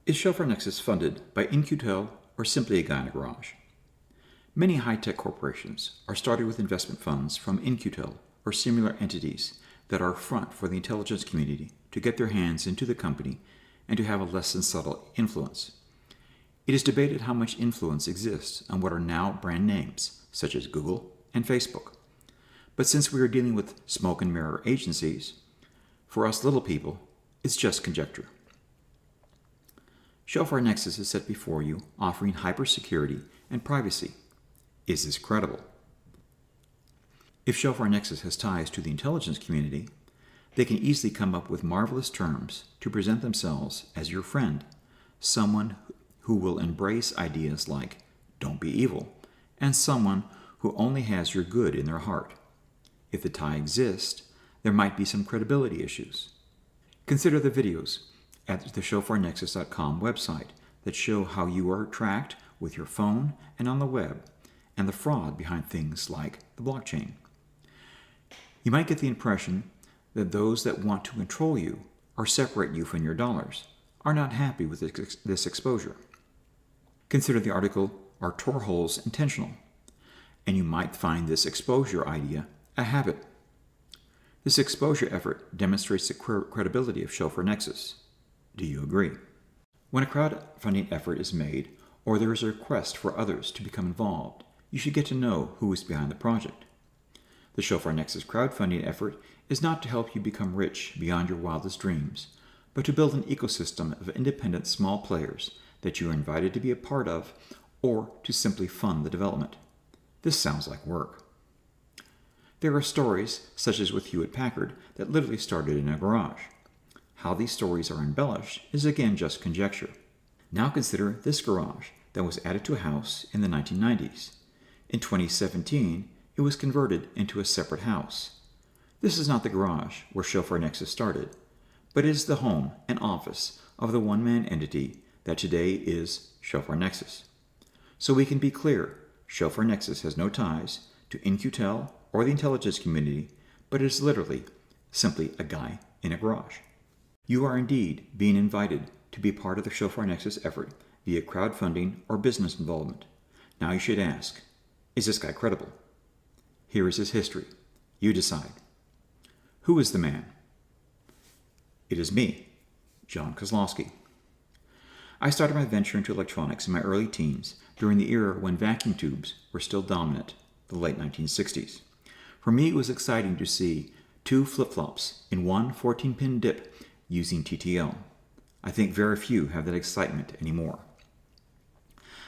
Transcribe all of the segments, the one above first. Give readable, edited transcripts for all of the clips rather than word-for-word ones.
Is ShofarNexus funded by In-Q-Tel or simply a guy in a garage? Many high-tech corporations are started with investment funds from In-Q-Tel or similar entities that are a front for the intelligence community to get their hands into the company and to have a less than subtle influence. It is debated how much influence exists on what are now brand names, such as Google and Facebook. But since we are dealing with smoke and mirror agencies, for us little people, it's just conjecture. ShofarNexus is set before you, offering hypersecurity and privacy. Is this credible? If ShofarNexus has ties to the intelligence community, they can easily come up with marvelous terms to present themselves as your friend, someone who will embrace ideas like "don't be evil," and someone who only has your good in their heart. If the tie exists, there might be some credibility issues. Consider the videos at the ShofarNexus.com website that show how you are tracked with your phone and on the web, and the fraud behind things like the blockchain. You might get the impression that those that want to control you or separate you from your dollars are not happy with this exposure. Consider the article, "Are Tor Holes Intentional?" and you might find this exposure idea a habit. This exposure effort demonstrates the credibility of ShofarNexus. Do you agree? When a crowdfunding effort is made, or there is a request for others to become involved, you should get to know who is behind the project. The ShofarNexus crowdfunding effort is not to help you become rich beyond your wildest dreams, but to build an ecosystem of independent small players that you are invited to be a part of, or to simply fund the development. This sounds like work. There are stories, such as with Hewlett-Packard, that literally started in a garage. How these stories are embellished is again just conjecture. Now consider this garage that was added to a house in the 1990s. In 2017, it was converted into a separate house. This is not the garage where ShofarNexus started, but it is the home and office of the one-man entity that today is ShofarNexus. So we can be clear, ShofarNexus has no ties to In-Q-Tel or the intelligence community, but it is literally simply a guy in a garage. You are indeed being invited to be part of the ShofarNexus effort via crowdfunding or business involvement. Now you should ask, is this guy credible? Here is his history. You decide. Who is the man? It is me, John Kozlowski. I started my venture into electronics in my early teens during the era when vacuum tubes were still dominant, the late 1960s. For me, it was exciting to see two flip-flops in one 14-pin dip using TTL. I think very few have that excitement anymore.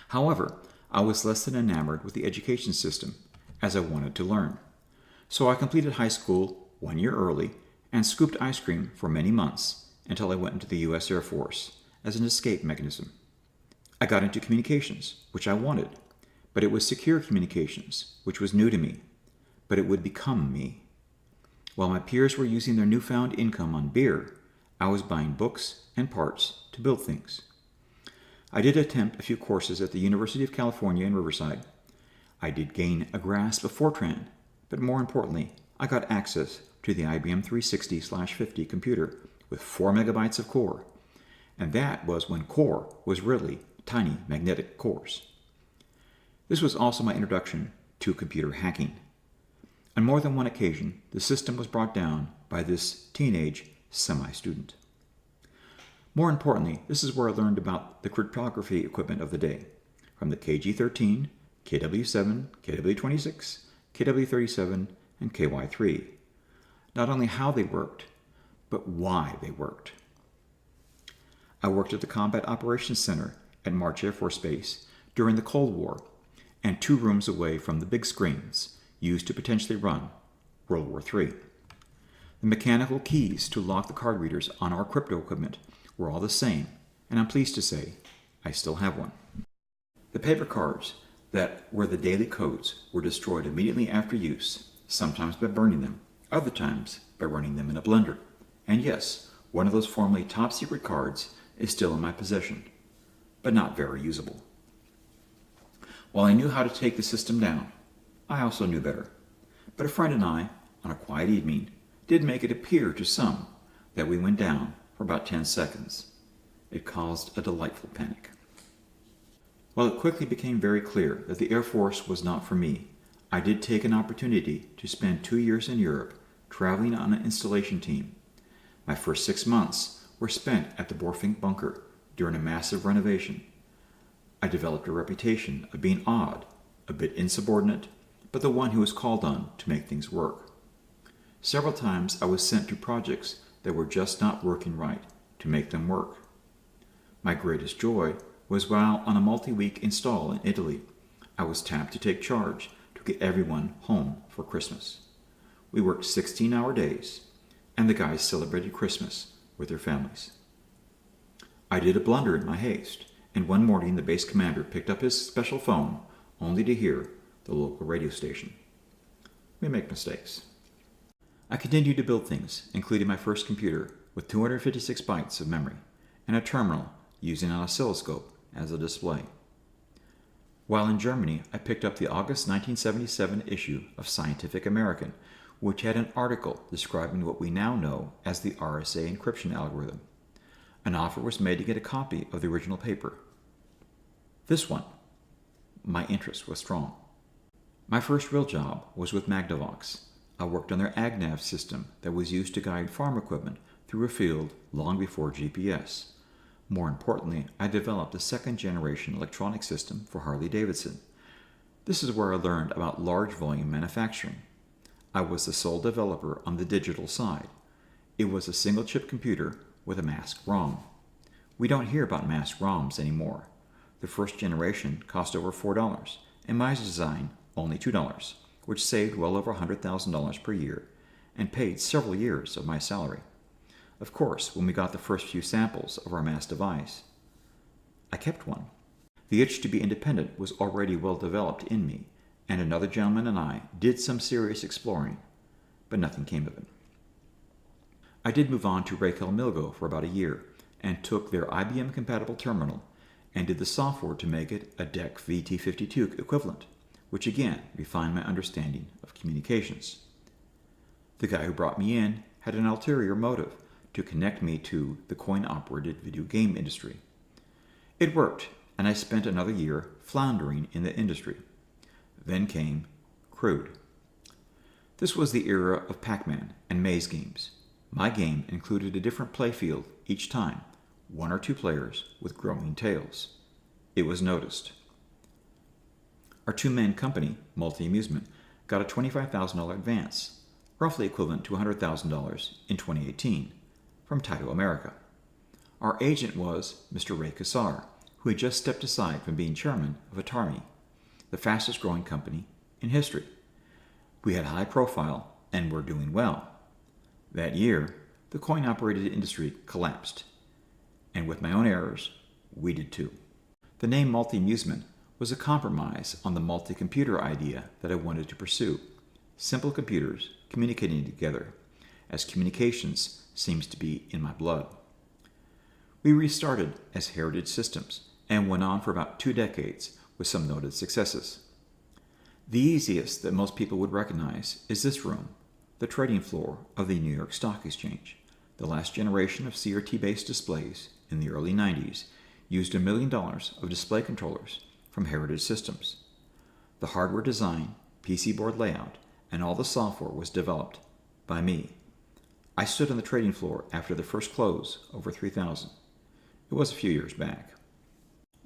However, I was less than enamored with the education system as I wanted to learn. So I completed high school 1 year early and scooped ice cream for many months until I went into the U.S. Air Force as an escape mechanism. I got into communications, which I wanted, but it was secure communications, which was new to me, but it would become me. While my peers were using their newfound income on beer, I was buying books and parts to build things. I did attempt a few courses at the University of California in Riverside. I did gain a grasp of FORTRAN, but more importantly, I got access to the IBM 360/50 computer with 4 megabytes of core, and that was when core was really tiny magnetic cores. This was also my introduction to computer hacking. On more than one occasion, the system was brought down by this teenage semi-student. More importantly, this is where I learned about the cryptography equipment of the day, from the KG13, KW7, KW26, KW37, and KY3. Not only how they worked, but why they worked. I worked at the Combat Operations Center at March Air Force Base during the Cold War, and 2 rooms away from the big screens used to potentially run World War III. The mechanical keys to lock the card readers on our crypto equipment were all the same, and I'm pleased to say I still have one. The paper cards that were the daily codes were destroyed immediately after use, sometimes by burning them, other times by running them in a blender. And yes, one of those formerly top secret cards is still in my possession, but not very usable. While I knew how to take the system down, I also knew better. But a friend and I, on a quiet evening, did make it appear to some that we went down for about 10 seconds. It caused a delightful panic. While it quickly became very clear that the Air Force was not for me, I did take an opportunity to spend 2 years in Europe traveling on an installation team. My first 6 months were spent at the Borfink bunker during a massive renovation. I developed a reputation of being odd, a bit insubordinate, but the one who was called on to make things work. Several times I was sent to projects that were just not working right to make them work. My greatest joy was while on a multi-week install in Italy, I was tapped to take charge to get everyone home for Christmas. We worked 16-hour days, and the guys celebrated Christmas with their families. I did a blunder in my haste, and one morning the base commander picked up his special phone only to hear the local radio station. We make mistakes. I continued to build things, including my first computer with 256 bytes of memory and a terminal using an oscilloscope as a display. While in Germany, I picked up the August 1977 issue of Scientific American, which had an article describing what we now know as the RSA encryption algorithm. An offer was made to get a copy of the original paper. This one, my interest was strong. My first real job was with Magnavox. I worked on their AgNav system that was used to guide farm equipment through a field long before GPS. More importantly, I developed a second-generation electronic system for Harley-Davidson. This is where I learned about large-volume manufacturing. I was the sole developer on the digital side. It was a single-chip computer with a masked ROM. We don't hear about masked ROMs anymore. The first generation cost over $4, and my design only $2, which saved well over $100,000 per year and paid several years of my salary. Of course, when we got the first few samples of our mass device, I kept one. The itch to be independent was already well developed in me, and another gentleman and I did some serious exploring, but nothing came of it. I did move on to Raquel Milgo for about a year and took their IBM-compatible terminal and did the software to make it a DEC VT52 equivalent, which again refined my understanding of communications. The guy who brought me in had an ulterior motive to connect me to the coin-operated video game industry. It worked, and I spent another year floundering in the industry. Then came Crude. This was the era of Pac-Man and maze games. My game included a different playfield each time, 1 or 2 players with growing tails. It was noticed. Our two-man company, Multi-Amusement, got a $25,000 advance, roughly equivalent to $100,000 in 2018, from Taito America. Our agent was Mr. Ray Kassar, who had just stepped aside from being chairman of Atari, the fastest growing company in history. We had high profile and were doing well. That year, the coin-operated industry collapsed, and with my own errors, we did too. The name Multi-Amusement was a compromise on the multi-computer idea that I wanted to pursue. Simple computers communicating together, as communications seems to be in my blood. We restarted as Heritage Systems and went on for about 2 decades with some noted successes. The easiest that most people would recognize is this room, the trading floor of the New York Stock Exchange. The last generation of CRT-based displays in the early 90s used $1 million of display controllers from Heritage Systems. The hardware design, PC board layout, and all the software was developed by me. I stood on the trading floor after the first close over 3,000. It was a few years back.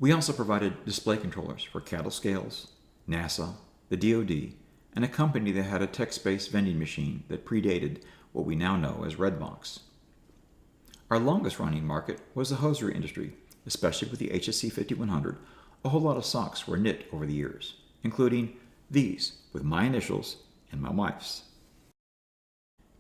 We also provided display controllers for cattle scales, NASA, the DoD, and a company that had a text-based vending machine that predated what we now know as Redbox. Our longest running market was the hosiery industry, especially with the HSC 5100. A whole lot of socks were knit over the years, including these with my initials and my wife's.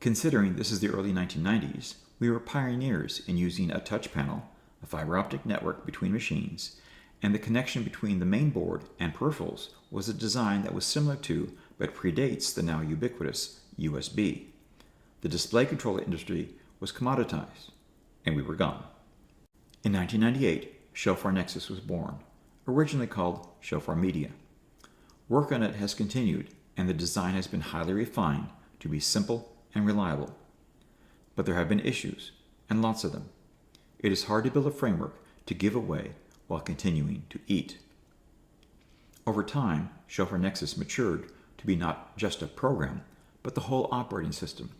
Considering this is the early 1990s, we were pioneers in using a touch panel, a fiber optic network between machines, and the connection between the main board and peripherals was a design that was similar to, but predates, the now ubiquitous USB. The display controller industry was commoditized, and we were gone. In 1998, ShofarNexus was born, originally called Shofar Media. Work on it has continued, and the design has been highly refined to be simple and reliable. But there have been issues, and lots of them. it is hard to build a framework to give away while continuing to eat. Over time, ShofarNexus matured to be not just a program, but the whole operating system.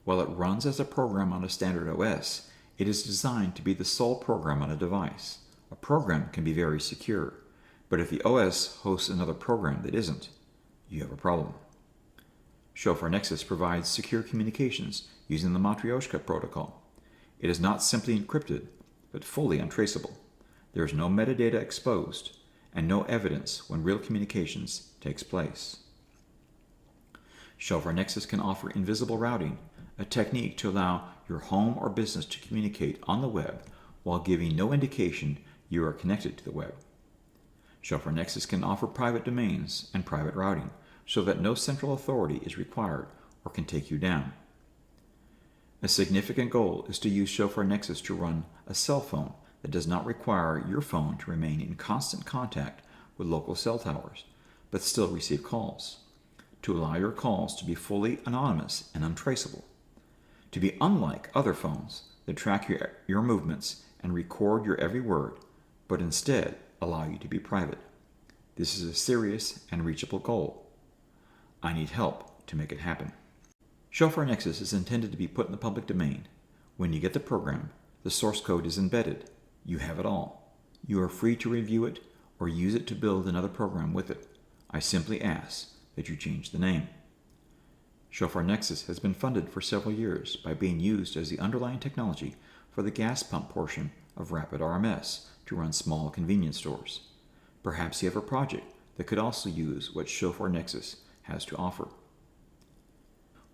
While it runs as a program on a standard OS, it is designed to be the sole program on a device. A program can be very secure, but if the OS hosts another program that isn't, you have a problem. ShofarNexus provides secure communications using the Matryoshka protocol. It is not simply encrypted, but fully untraceable. There is no metadata exposed, and no evidence when real communications takes place. ShofarNexus can offer invisible routing, a technique to allow your home or business to communicate on the web while giving no indication you are connected to the web. ShofarNexus can offer private domains and private routing so that no central authority is required or can take you down. A significant goal is to use ShofarNexus to run a cell phone that does not require your phone to remain in constant contact with local cell towers, but still receive calls, to allow your calls to be fully anonymous and untraceable, to be unlike other phones that track your movements and record your every word, but instead allow you to be private. This is a serious and reachable goal. I need help to make it happen. ShofarNexus is intended to be put in the public domain. When you get the program, the source code is embedded. You have it all. You are free to review it or use it to build another program with it. I simply ask that you change the name. ShofarNexus has been funded for several years by being used as the underlying technology for the gas pump portion of RapidRMS to run small convenience stores. Perhaps you have a project that could also use what ShofarNexus has to offer.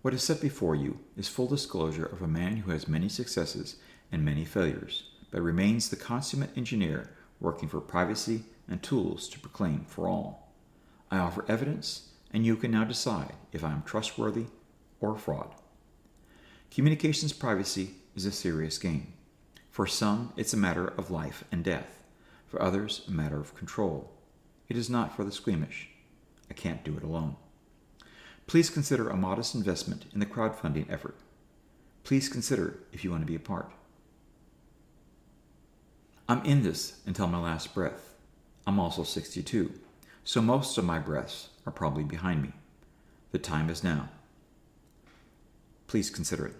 What is set before you is full disclosure of a man who has many successes and many failures, but remains the consummate engineer working for privacy and tools to proclaim for all. I offer evidence, and you can now decide if I am trustworthy or fraud. Communications privacy is a serious game. For some, it's a matter of life and death. For others, a matter of control. It is not for the squeamish. I can't do it alone. Please consider a modest investment in the crowdfunding effort. Please consider if you want to be a part. I'm in this until my last breath. I'm also 62, so most of my breaths are probably behind me. The time is now. Please consider it.